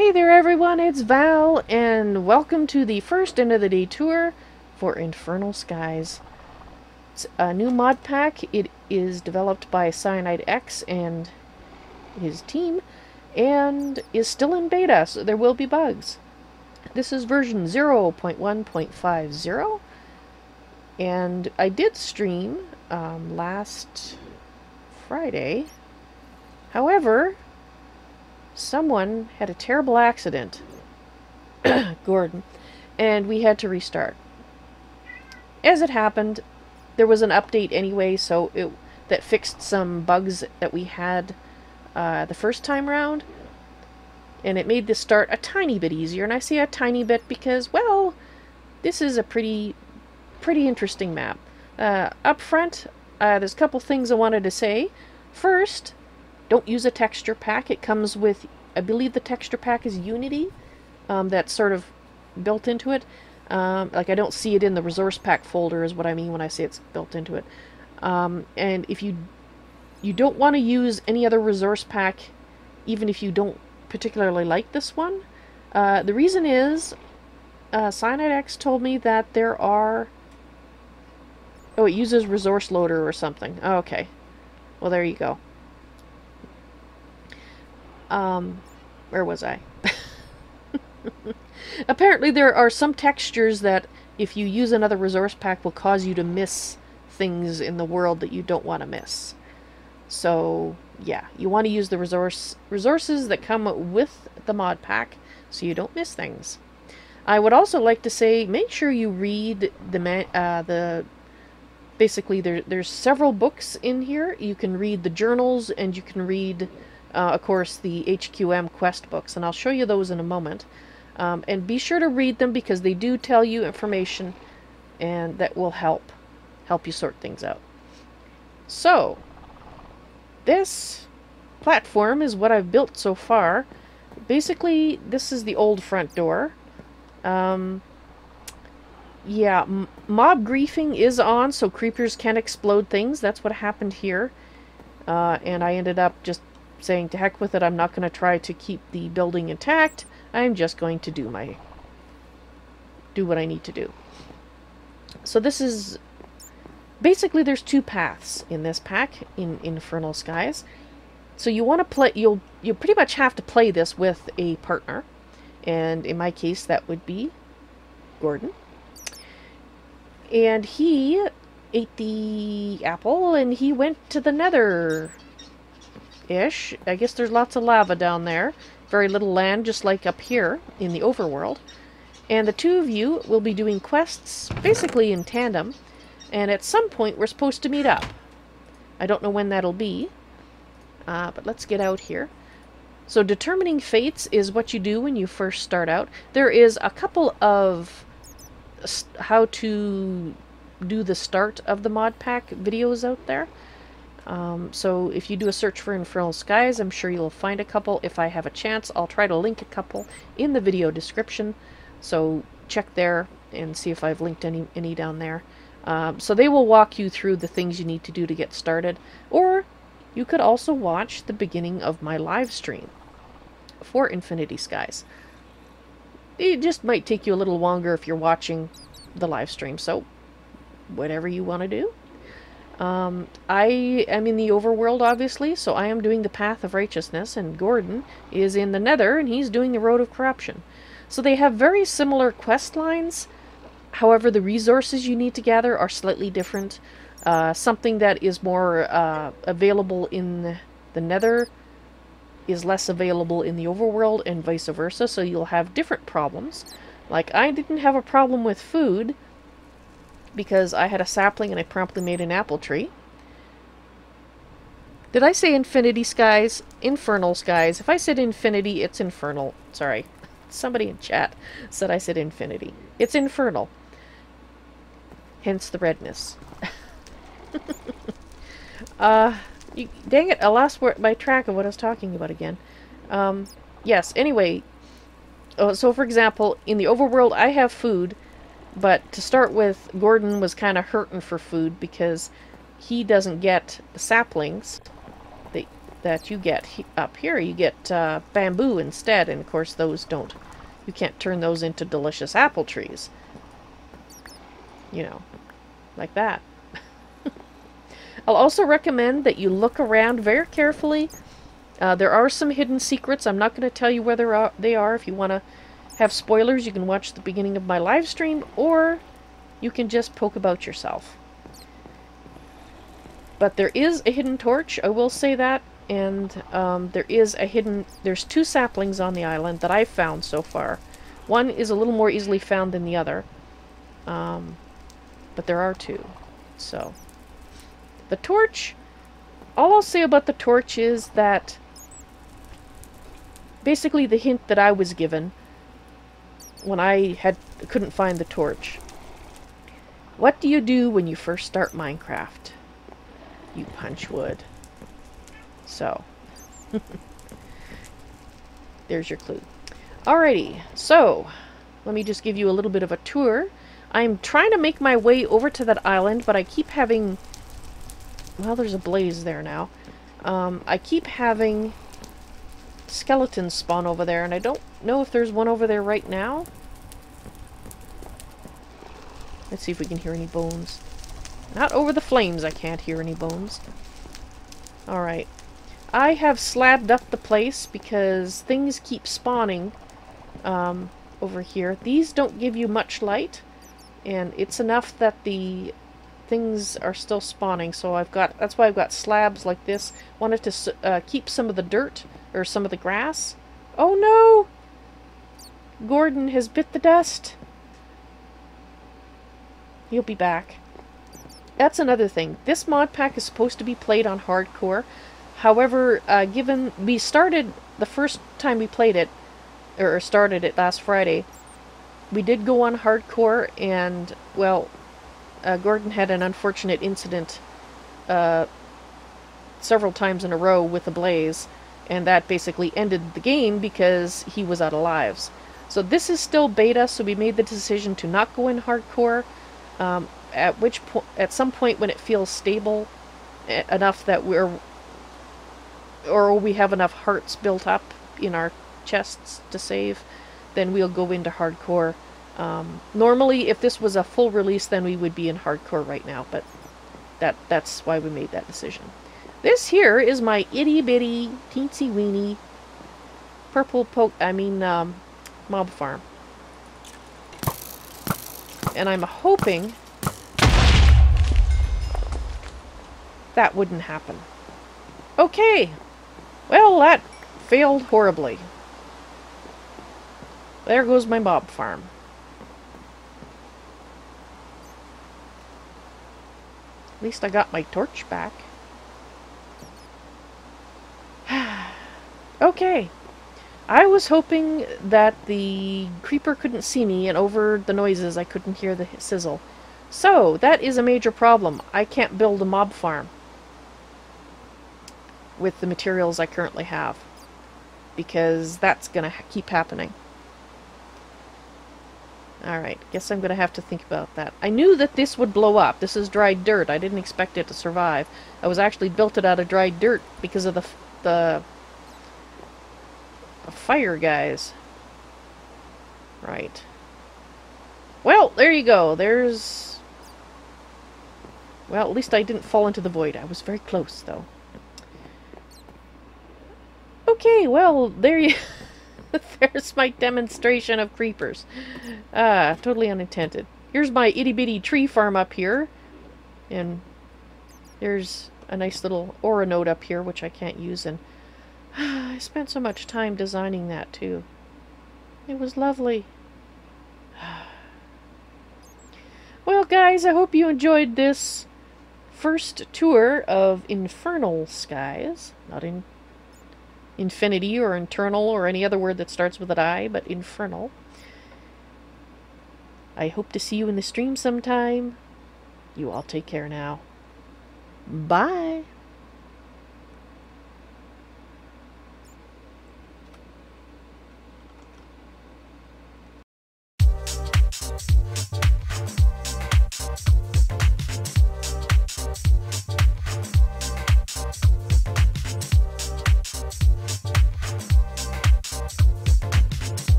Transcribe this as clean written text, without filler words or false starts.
Hey there everyone, it's Val, and welcome to the first end of the day tour for Infernal Skies. It's a new mod pack. It is developed by Cyanide X and his team, and is still in beta, so there will be bugs. This is version 0.1.50, and I did stream last Friday. However, someone had a terrible accident, Gordon, and we had to restart. As it happened, there was an update anyway, so that fixed some bugs that we had the first time round, and it made the start a tiny bit easier. And I say a tiny bit because, well, this is a pretty interesting map. Up front, there's a couple things I wanted to say. First, don't use a texture pack. It comes with, I believe the texture pack is Unity. That's sort of built into it. Like, I don't see it in the resource pack folder is what I mean when I say it's built into it. And if you don't want to use any other resource pack, even if you don't particularly like this one, the reason is Cyanide X told me that there are... Oh, it uses resource loader or something. Oh, okay. Well, there you go. Where was I? Apparently there are some textures that if you use another resource pack will cause you to miss things in the world that you don't want to miss. So, yeah, you want to use the resources that come with the mod pack so you don't miss things. I would also like to say, make sure you read basically there's several books in here. You can read the journals, and you can read of course, the HQM quest books, and I'll show you those in a moment. And be sure to read them because they do tell you information, and that will help you sort things out. So, this platform is what I've built so far. Basically, this is the old front door. Yeah, mob griefing is on, so creepers can explode things. That's what happened here. And I ended up just saying, to heck with it, I'm not going to try to keep the building intact. I'm just going to do what I need to do. So this is... Basically, there's two paths in this pack, in Infernal Skies. So you want to play... You pretty much have to play this with a partner. And in my case, that would be Gordon. And he ate the apple, and he went to the nether... ish. I guess there's lots of lava down there. Very little land, just like up here in the overworld. And the two of you will be doing quests basically in tandem. And at some point we're supposed to meet up. I don't know when that'll be. But let's get out here. So determining fates is what you do when you first start out. There is a couple of how to do the start of the mod pack videos out there. So if you do a search for Infernal Skies, I'm sure you'll find a couple. If I have a chance, I'll try to link a couple in the video description. So check there and see if I've linked any down there. So they will walk you through the things you need to do to get started. Or you could also watch the beginning of my live stream for Infinity Skies. It just might take you a little longer if you're watching the live stream. So whatever you want to do. I am in the overworld, obviously, so I am doing the Path of Righteousness, and Gordon is in the Nether, and he's doing the Road of Corruption. So they have very similar quest lines, however the resources you need to gather are slightly different. Something that is more available in the Nether is less available in the overworld, and vice versa, so you'll have different problems. Like, I didn't have a problem with food, because I had a sapling and I promptly made an apple tree. Did I say Infinity Skies? Infernal Skies. If I said Infinity, it's Infernal. Sorry. Somebody in chat said I said Infinity. It's Infernal. Hence the redness. Dang it, I lost my track of what I was talking about again. Yes, anyway. So for example, in the overworld I have food. But to start with, Gordon was kind of hurting for food because he doesn't get the saplings. that you get up here. You get bamboo instead, and of course those don't. You can't turn those into delicious apple trees. You know, like that. I'll also recommend that you look around very carefully. There are some hidden secrets. I'm not going to tell you where they are. If you want to have spoilers, you can watch the beginning of my live stream, or you can just poke about yourself. But there is a hidden torch, I will say that, and there's 2 saplings on the island that I've found so far. One is a little more easily found than the other, but there are 2. So, the torch, all I'll say about the torch is that basically the hint that I was given when I couldn't find the torch. What do you do when you first start Minecraft? You punch wood. So, there's your clue. Alrighty, so, let me just give you a little bit of a tour. I'm trying to make my way over to that island, but I keep having... Well, there's a blaze there now. I keep having skeletons spawn over there, and I don't know if there's one over there right now. Let's see if we can hear any bones. Not over the flames, I can't hear any bones. Alright. I have slabbed up the place because things keep spawning over here. These don't give you much light, and it's enough that the things are still spawning, so that's why I've got slabs like this. Wanted to keep some of the dirt, or some of the grass. Oh no! Gordon has bit the dust. He'll be back. That's another thing. This mod pack is supposed to be played on hardcore. However, given we started the first time we played it, or started it last Friday, we did go on hardcore, and, well, Gordon had an unfortunate incident several times in a row with a blaze, and that basically ended the game because he was out of lives. So this is still beta, so we made the decision to not go in hardcore. At some point when it feels stable enough that we have enough hearts built up in our chests to save, then we'll go into hardcore. Normally, if this was a full release, then we would be in hardcore right now, but that's why we made that decision. This here is my itty-bitty, teensy-weeny mob farm. And I'm hoping that wouldn't happen. Okay. Well, that failed horribly. There goes my mob farm. At least I got my torch back. Okay. I was hoping that the creeper couldn't see me, and over the noises I couldn't hear the sizzle. So, that is a major problem. I can't build a mob farm with the materials I currently have, because that's gonna keep happening. Alright, guess I'm gonna have to think about that. I knew that this would blow up. This is dried dirt. I didn't expect it to survive. I was actually built it out of dried dirt because of the fire guys. Right. Well, there you go. There's... Well, at least I didn't fall into the void. I was very close, though. Okay, well, there you... There's my demonstration of creepers. Totally unintended. Here's my itty-bitty tree farm up here. And there's a nice little aura node up here, which I can't use, and I spent so much time designing that, too. It was lovely. Well, guys, I hope you enjoyed this first tour of Infernal Skies. Not in Infinity or Internal or any other word that starts with an I, but Infernal. I hope to see you in the stream sometime. You all take care now. Bye!